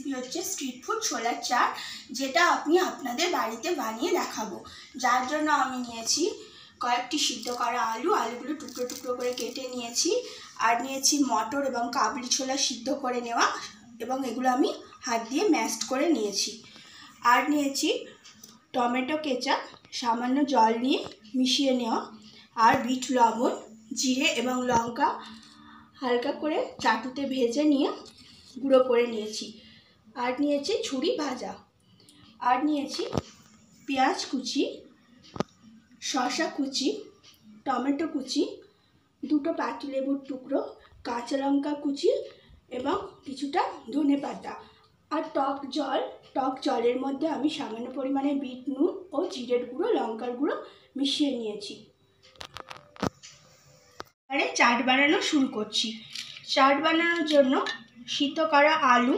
Recipe হচ্ছে street food ছোলার চাট, যেটা আমি আপনাদের বাড়িতে বানিয়ে দেখাবো। যার জন্য আমি নিয়েছি কয়েকটি সিদ্ধ করা আলুগুলো টুকরো টুকরো করে কেটে নিয়েছি, আর নিয়েছি মটর এবং কাবলি ছোলা সিদ্ধ করে নেওয়া, এবং এগুলো আমি হাত দিয়ে ম্যাশড করে নিয়েছি। আর নিয়েছি টমেটো কেচাপ সামান্য জল নিয়ে মিশিয়ে নেওয়া, আর বিট লবণ, জিরে এবং লঙ্কা হালকা করে চাটুতে ভেজে নিয়ে গুঁড়ো করে নিয়েছি। আর নিয়েছি ঝুরি ভাজা, আর নিয়েছি পেঁয়াজ কুচি, শসা কুচি, টমেটো কুচি, দুটো পাতিলেবুর টুকরো, কাঁচা লঙ্কা কুচি এবং কিছুটা ধনেপাতা, আর টক জলের মধ্যে আমি সামান্য পরিমাণে বিট নুন ও জিরের গুঁড়ো, লঙ্কার গুঁড়ো মিশিয়ে নিয়েছি। এবারে চাট বানানো শুরু করছি। চাট বানানোর জন্য সিদ্ধ করা আলু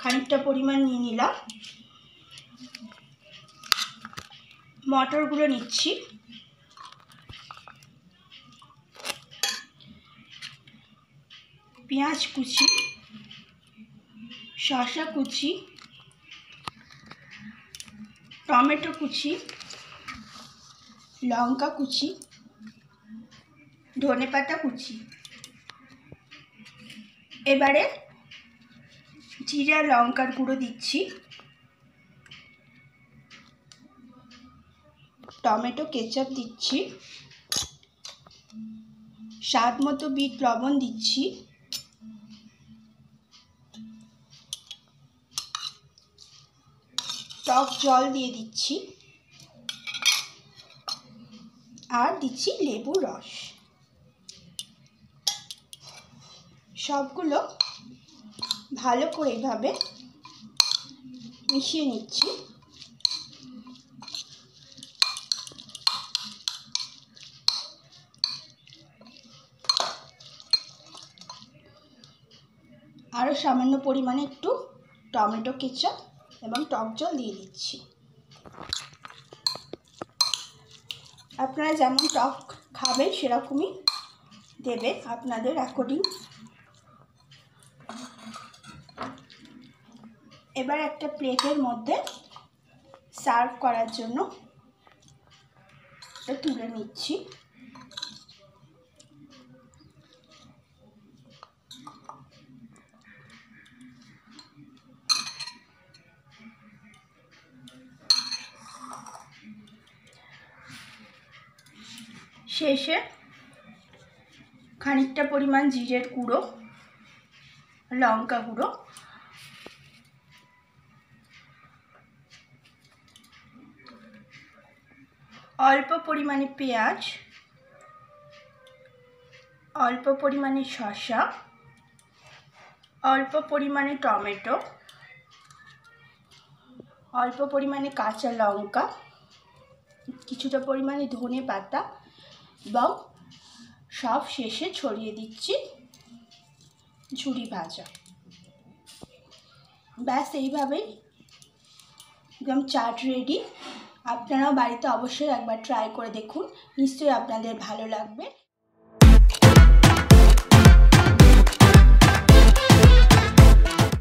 খানিকটা পরিমাণ নিয়ে নিলাম, মটরগুলো নিচ্ছি, পেঁয়াজ কুচি, শসা কুচি, টমেটো কুচি, লঙ্কা কুচি, ধনেপাতা কুচি। এবারে জিরা লঙ্কার গুঁড়ো দিচ্ছি, টমেটো কেচাপ দিচ্ছি, স্বাদ মতো বিট লবণ দিচ্ছি, টক জল দিয়ে দিচ্ছি, আর দিচ্ছি লেবুর রস। সবগুলো ভালো করে এভাবে মিশিয়ে নিচ্ছি। আরও সামান্য পরিমাণে একটু টমেটো কেচাপ এবং টক জল দিয়ে দিচ্ছি। আপনারা যেমন টক খাবেন সেরকমই দেবে আপনাদের অ্যাকর্ডিং। এবার একটা প্লেটের মধ্যে সার্ভ করার জন্য তুলে নিচ্ছি। শেষে খানিকটা পরিমাণ জিরের গুঁড়ো, লঙ্কা গুঁড়ো, অল্প পরিমাণে পেঁয়াজ, অল্প পরিমাণে শসা, অল্প পরিমাণে টমেটো, অল্প পরিমাণে কাঁচা লঙ্কা, কিছুটা পরিমাণে ধনেপাতা, এবং সব শেষে ছড়িয়ে দিচ্ছি ঝুরি ভাজা। ব্যাস এইভাবেই একদম চাট রেডি। আপনারাও বাড়িতে অবশ্যই একবার ট্রাই করে দেখুন, নিশ্চয়ই আপনাদের ভালো লাগবে।